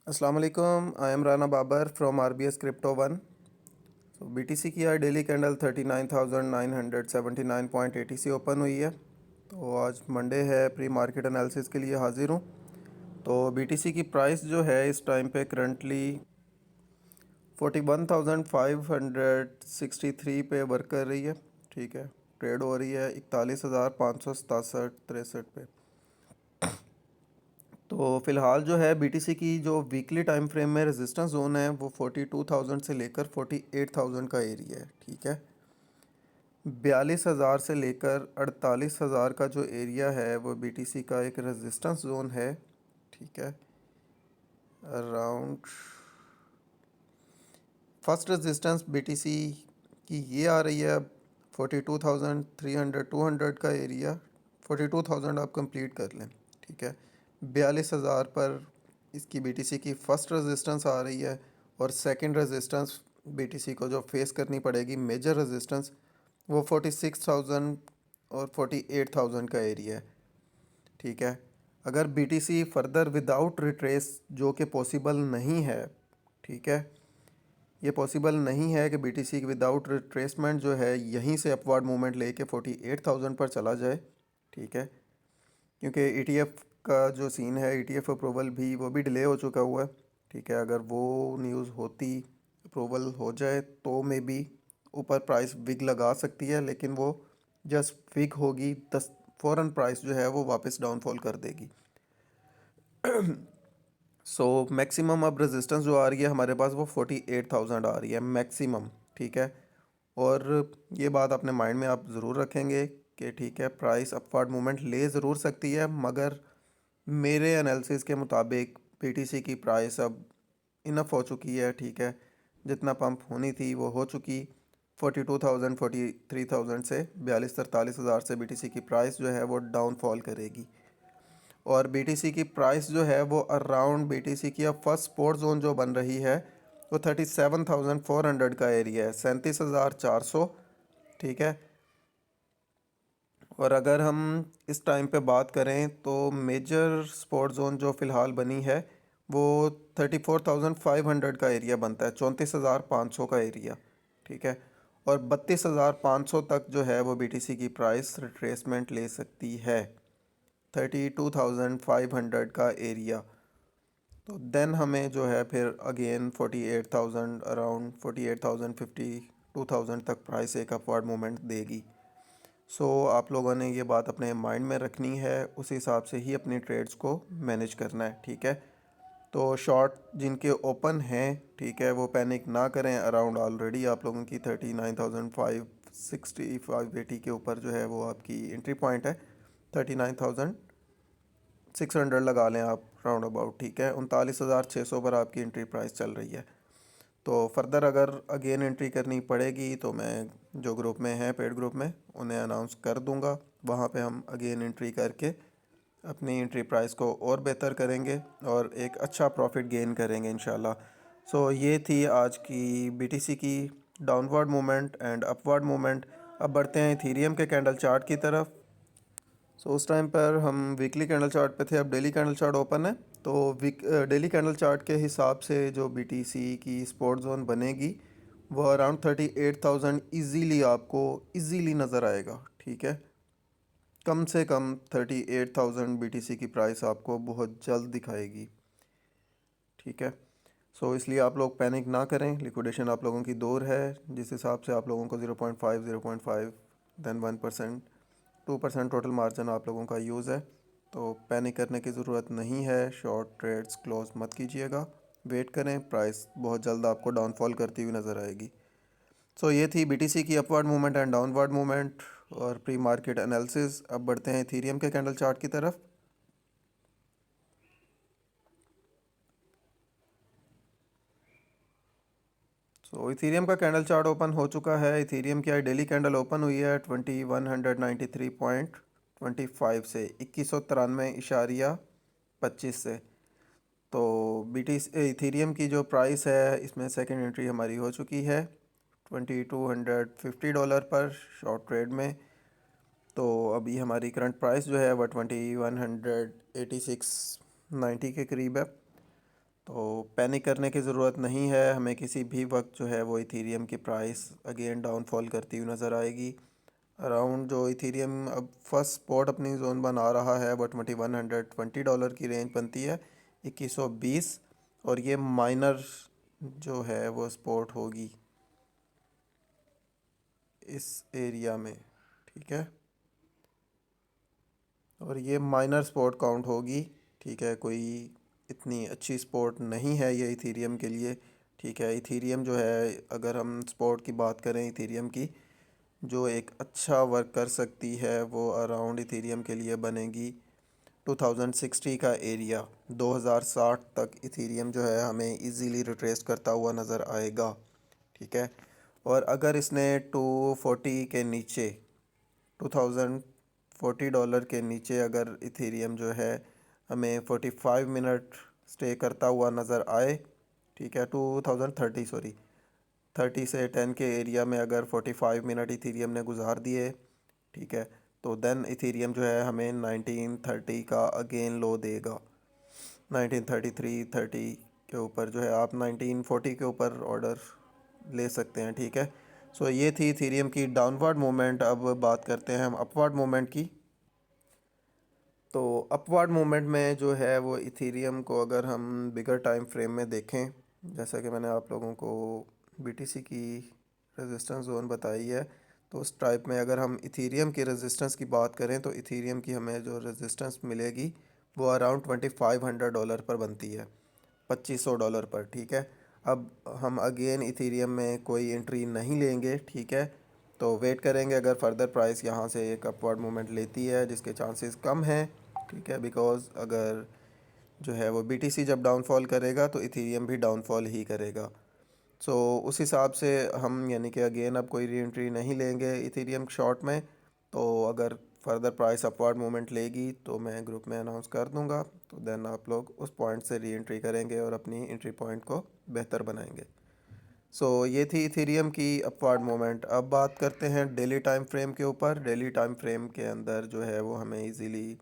अस्सलाम वालेकुम। I am Rana Babar from RBS Crypto One। BTC की आज डेली कैंडल 39,979.80 ओपन हुई है। तो आज मंडे है, प्री मार्केट एनालिसिस के लिए हाजिर हूँ। तो BTC की प्राइस जो है इस टाइम पे करंटली 41,563 पे वर्क कर रही है। ठीक है, ट्रेड हो रही है 41,567 पे। तो फ़िलहाल जो है BTC की जो वीकली टाइम फ्रेम में रेजिस्टेंस जोन है वो 42,000 से लेकर 48,000 का एरिया है। ठीक है, 42,000 से लेकर 48,000 का जो एरिया है वो BTC का एक रेजिस्टेंस जोन है। ठीक है, अराउंड फर्स्ट रेजिस्टेंस BTC की ये आ रही है 42,300 200 का एरिया। 42,000 आप कंप्लीट कर लें। ठीक है, 42,000 पर इसकी BTC की फ़र्स्ट रेजिस्टेंस आ रही है और सेकंड रेजिस्टेंस BTC को जो फेस करनी पड़ेगी मेजर रेजिस्टेंस वो 46,000 और 48,000 का एरिया है। ठीक है, अगर BTC फर्दर विदाउट रिट्रेस, जो कि पॉसिबल नहीं है, ठीक है, ये पॉसिबल नहीं है कि BTC विदाउट रिट्रेसमेंट जो है यहीं से अपवर्ड मूवमेंट लेके 48,000 पर चला जाए। ठीक है, क्योंकि ETF का जो सीन है, ETF अप्रूवल भी वो भी डिले हो चुका हुआ है। ठीक है, अगर वो न्यूज़ होती, अप्रूवल हो जाए तो मे बी ऊपर प्राइस विग लगा सकती है, लेकिन वो जस्ट विग होगी, दस फ़ौरन प्राइस जो है वो वापस डाउनफॉल कर देगी। सो मैक्सिमम अब रेजिस्टेंस जो आ रही है हमारे पास वो 48,000 आ रही है मैक्सिमम। ठीक है, और ये बात अपने माइंड में आप ज़रूर रखेंगे कि ठीक है, प्राइस अपवर्ड मूवमेंट ले ज़रूर सकती है, मगर मेरे एनालिसिस के मुताबिक BTC की प्राइस अब इनफ हो चुकी है। ठीक है, जितना पंप होनी थी वो हो चुकी। 42,000 43,000 से 43,000 से BTC की प्राइस जो है वो डाउनफॉल करेगी। और BTC की प्राइस जो है वो अराउंड BTC की अब फर्स्ट सपोर्ट जोन जो बन रही है वो 37,400 का एरिया है, 37,400। ठीक है, और अगर हम इस टाइम पे बात करें तो मेजर सपोर्ट जोन जो फ़िलहाल बनी है वो 34,500 का एरिया बनता है, 34,500 का एरिया। ठीक है, और 32,500 तक जो है वो BTC की प्राइस रिट्रेसमेंट ले सकती है, 32,500 का एरिया। तो देन हमें जो है फिर अगेन 48,000, अराउंड 48,000 52,000 तक प्राइस एक अपवर्ड मूवमेंट देगी। सो आप लोगों ने ये बात अपने माइंड में रखनी है, उस हिसाब से ही अपनी ट्रेड्स को मैनेज करना है। ठीक है, तो शॉर्ट जिनके ओपन हैं, ठीक है, वो पैनिक ना करें। अराउंड ऑलरेडी आप लोगों की 39,560 के ऊपर जो है वो आपकी एंट्री पॉइंट है। 39,600 लगा लें आप राउंड अबाउट। ठीक है, 39,600 पर आपकी एंट्री प्राइस चल रही है। तो फर्दर अगर अगेन एंट्री करनी पड़ेगी तो मैं जो ग्रुप में है, पेड ग्रुप में, उन्हें अनाउंस कर दूंगा। वहाँ पे हम अगेन एंट्री करके अपनी एंट्री प्राइस को और बेहतर करेंगे और एक अच्छा प्रॉफिट गेन करेंगे इंशाल्लाह। सो ये थी आज की BTC की downward movement and upward movement. अब बढ़ते हैं इथीरियम के कैंडल चार्ट की तरफ। उस टाइम पर हम वीकली कैंडल चार्ट पे थे, अब डेली कैंडल चार्ट ओपन है। तो डेली कैंडल चार्ट के हिसाब से जो BTC की सपोर्ट जोन बनेगी वो अराउंड 38,000 ईजीली आपको ईजीली नज़र आएगा। ठीक है, कम से कम 38,000 BTC की प्राइस आपको बहुत जल्द दिखाएगी। ठीक है, इसलिए आप लोग पैनिक ना करें। लिक्विडेशन आप लोगों की दूर है, जिस हिसाब से आप लोगों को 0.5 देन 1% 2% टोटल मार्जिन आप लोगों का यूज़ है। तो पैनिक करने की ज़रूरत नहीं है। शॉर्ट ट्रेड्स क्लोज मत कीजिएगा, वेट करें, प्राइस बहुत जल्द आपको डाउनफॉल करती हुई नज़र आएगी। ये थी BTC की upward movement and downward movement और प्री मार्केट एनालिसिस। अब बढ़ते हैं इथीरियम के कैंडल चार्ट की तरफ। इथीरियम का कैंडल चार्ट ओपन हो चुका है। इथीरियम की आज डेली कैंडल ओपन हुई है 2193.25 से 2193.25 से। तो BTC इथीरियम की जो प्राइस है इसमें सेकंड एंट्री हमारी हो चुकी है $2,250 पर शॉर्ट ट्रेड में। तो अभी हमारी करंट प्राइस जो है वह 2186.90 के करीब है। तो पैनिक करने की ज़रूरत नहीं है, हमें किसी भी वक्त जो है वो इथीरियम की प्राइस अगेन डाउनफॉल करती हुई नज़र आएगी। अराउंड जो इथीरियम अब फर्स्ट स्पॉट अपनी जोन बना रहा है वो $2120 की रेंज बनती है, 2120। और ये माइनर जो है वो स्पॉट होगी इस एरिया में, ठीक है। और ये माइनर स्पॉट काउंट होगी, ठीक है। कोई इतनी अच्छी स्पॉट नहीं है ये इथीरियम के लिए, ठीक है। इथीरियम जो है, अगर हम स्पॉट की बात करें इथीरियम की, जो एक अच्छा वर्क कर सकती है वो अराउंड इथीरियम के लिए बनेगी 2060 का एरिया। 2060 तक इथीरियम जो है हमें इजीली रिट्रेस करता हुआ नज़र आएगा, ठीक है। और अगर इसने 240 के नीचे, $2040 के नीचे अगर इथेरियम जो है हमें 45 मिनट स्टे करता हुआ नज़र आए, ठीक है, 2030 सॉरी 30 से 10 के एरिया में अगर 45 मिनट इथेरियम ने गुजार दिए, ठीक है, तो देन इथेरियम जो है हमें 1930 का अगेन लो देगा। 1933 30 के ऊपर जो है आप 1940 के ऊपर ऑर्डर ले सकते हैं, ठीक है। सो ये थी इथेरियम की डाउनवर्ड मूवमेंट। अब बात करते हैं हम अपवर्ड मूवमेंट की। तो अपवर्ड मूवमेंट में जो है वो इथेरियम को अगर हम बिगर टाइम फ्रेम में देखें, जैसा कि मैंने आप लोगों को बीटीसी की रेजिस्टेंस जोन बताई है, तो उस टाइप में अगर हम इथेरियम की रेजिस्टेंस की बात करें तो इथेरियम की हमें जो रेजिस्टेंस मिलेगी वो अराउंड $2500 पर बनती है, $2500 पर, ठीक है। अब हम अगेन इथेरियम में कोई एंट्री नहीं लेंगे, ठीक है। तो वेट करेंगे अगर फर्दर प्राइस यहाँ से एक अपवर्ड मूवमेंट लेती है, जिसके चांसेस कम हैं, ठीक है। बिकॉज़ अगर जो है वो बीटीसी जब डाउनफॉल करेगा तो इथेरियम भी डाउनफॉल ही करेगा। सो उस हिसाब से हम यानी कि अगेन अब कोई री एंट्री नहीं लेंगे इथेरियम शॉर्ट में। तो अगर फर्दर प्राइस अपवर्ड मूवमेंट लेगी तो मैं ग्रुप में अनाउंस कर दूंगा, तो देन आप लोग उस पॉइंट से री एंट्री करेंगे और अपनी एंट्री पॉइंट को बेहतर बनाएंगे। सो ये थी इथेरियम की अपवर्ड मूवमेंट। अब बात करते हैं डेली टाइम फ्रेम के ऊपर। डेली टाइम फ्रेम के अंदर जो है वो हमें इजीली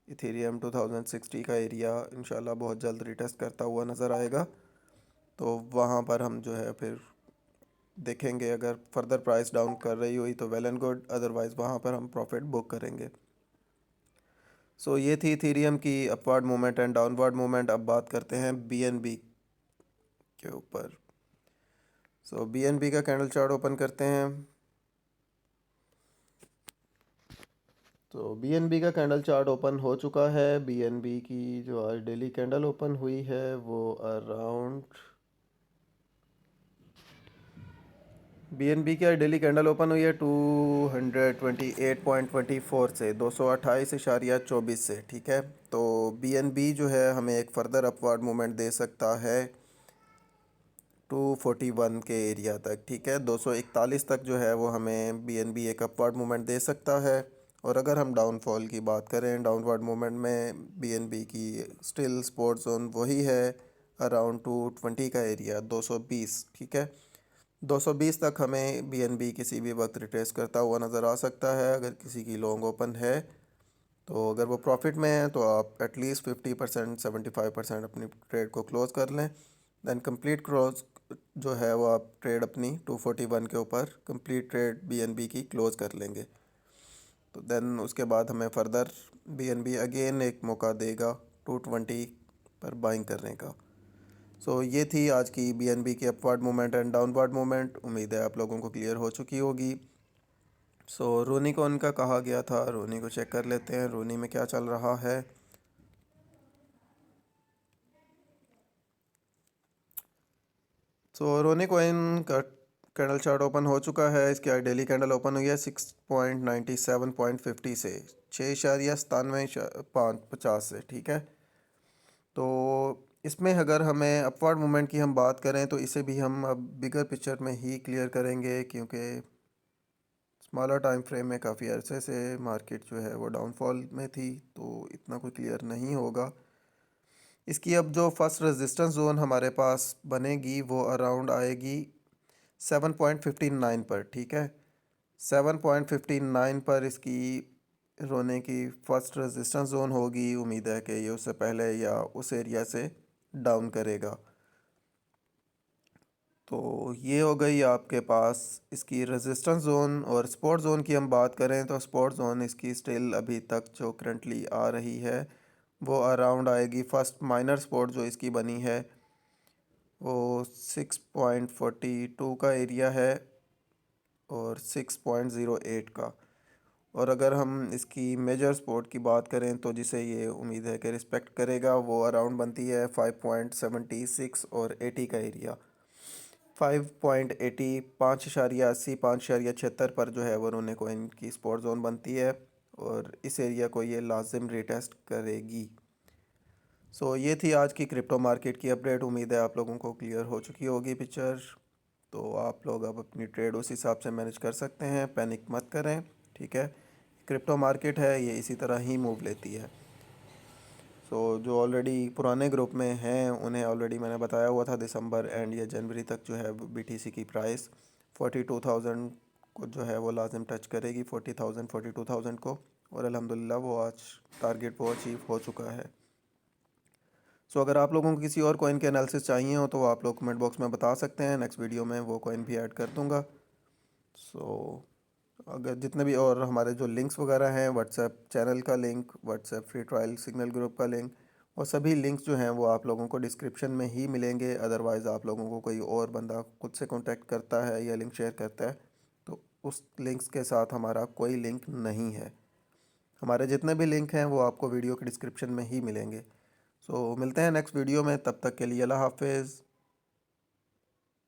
इथेरियम 2060 का एरिया इंशाल्लाह बहुत जल्द रिटेस्ट करता हुआ नज़र आएगा। तो वहाँ पर हम जो है फिर देखेंगे, अगर फर्दर प्राइस डाउन कर रही हुई तो वेल एंड गुड, अदरवाइज़ वहाँ पर हम प्रॉफिट बुक करेंगे। सो ये थी इथेरियम की upward movement and downward movement. अब बात करते हैं बीएनबी के ऊपर। सो बीएनबी का कैंडल चार्ट ओपन करते हैं। तो बीएनबी का कैंडल चार्ट ओपन हो चुका है। बीएनबी की जो आज डेली कैंडल ओपन हुई है वो अराउंड, बीएनबी की आज डेली कैंडल ओपन हुई है 228.24 से, 228.24 से, ठीक है। तो बीएनबी जो है हमें एक फर्दर अपवर्ड मूवमेंट दे सकता है 241 के एरिया तक, ठीक है। 241 तक जो है वो हमें बीएनबी एक अपवर्ड मूवमेंट दे सकता है। और अगर हम डाउनफॉल की बात करें, डाउनवर्ड मूवमेंट में बीएनबी की स्टिल सपोर्ट जोन वही है अराउंड 220 का एरिया, 220, ठीक है। 220 तक हमें बीएनबी किसी भी वक्त रिट्रेस करता हुआ नज़र आ सकता है। अगर किसी की लॉन्ग ओपन है तो अगर वो प्रॉफिट में है तो आप एटलीस्ट 50% 75% अपनी ट्रेड को क्लोज़ कर लें। देन कंप्लीट क्लोज जो है वो आप ट्रेड अपनी 241 के ऊपर कंप्लीट ट्रेड बीएनबी की क्लोज़ कर लेंगे। तो देन उसके बाद हमें फर्दर बीएनबी अगेन एक मौका देगा 220 पर बाइंग करने का। सो ये थी आज की बीएनबी की upward movement and downward movement. उम्मीद है आप लोगों को क्लियर हो चुकी होगी। सो रोनी को उनका कहा गया था, रोनी को चेक कर लेते हैं रोनी में क्या चल रहा है। सो रोनी कॉइन का कैंडल चार्ट ओपन हो चुका है। इसकी आज डेली कैंडल ओपन हुई है 6.97.50 से, 6.97 से, ठीक है। तो इसमें अगर हमें अपवर्ड मूवमेंट की हम बात करें तो इसे भी हम अब बिगर पिक्चर में ही क्लियर करेंगे, क्योंकि स्मॉलर टाइम फ्रेम में काफ़ी अरसे से मार्केट जो है वो डाउनफॉल में थी, तो इतना कोई क्लियर नहीं होगा। इसकी अब जो फर्स्ट रेजिस्टेंस जोन हमारे पास बनेगी वो अराउंड आएगी 7.59 पर, ठीक है। 7.59 पर इसकी रोने की फर्स्ट रेजिस्टेंस जोन होगी। उम्मीद है कि ये उससे पहले या उस एरिया से डाउन करेगा। तो ये हो गई आपके पास इसकी रेजिस्टेंस जोन। और सपोर्ट जोन की हम बात करें तो सपोर्ट जोन इसकी स्टिल अभी तक जो करंटली आ रही है वो अराउंड आएगी। फर्स्ट माइनर सपोर्ट जो इसकी बनी है वो 6.42 का एरिया है और 6.08 का। और अगर हम इसकी मेजर सपोर्ट की बात करें तो जिसे ये उम्मीद है कि रिस्पेक्ट करेगा वो अराउंड बनती है 5.76 और 80 का एरिया। 5.80 5.80 5.76 पर जो है वो उन्होंने कोइन की सपोर्ट जोन बनती है और इस एरिया को ये लाजिम रिटेस्ट करेगी। सो ये थी आज की क्रिप्टो मार्केट की अपडेट। उम्मीद है आप लोगों को क्लियर हो चुकी होगी पिक्चर। तो आप लोग अब अपनी ट्रेड उस हिसाब से मैनेज कर सकते हैं, पैनिक मत करें, ठीक है। क्रिप्टो मार्केट है ये इसी तरह ही मूव लेती है। सो जो ऑलरेडी पुराने ग्रुप में हैं उन्हें ऑलरेडी मैंने बताया हुआ था दिसंबर एंड या जनवरी तक जो है BTC की प्राइस 42,000 को जो है वो लाजिम टच करेगी, 40,000 42,000 को। और अल्हम्दुलिल्लाह वो आज टारगेट वो अचीव हो चुका है। सो अगर आप लोगों को किसी और कॉइन के एनालिसिस चाहिए हो तो आप लोग कमेंट बॉक्स में बता सकते हैं, नेक्स्ट वीडियो में वो कॉइन भी ऐड कर दूंगा। सो अगर जितने भी और हमारे जो लिंक्स वगैरह हैं, व्हाट्सएप चैनल का link, WhatsApp free trial signal group का लिंक, और सभी लिंक्स जो हैं वो आप लोगों को डिस्क्रिप्शन में ही मिलेंगे। अदरवाइज़ आप लोगों को कोई और बंदा खुद से कांटेक्ट करता है या लिंक शेयर करता है तो उस लिंक्स के साथ हमारा कोई लिंक नहीं है। हमारे जितने भी लिंक हैं वो आपको वीडियो के डिस्क्रिप्शन में ही मिलेंगे। सो मिलते हैं नेक्स्ट वीडियो में, तब तक के लिए अल्लाह हाफिज़।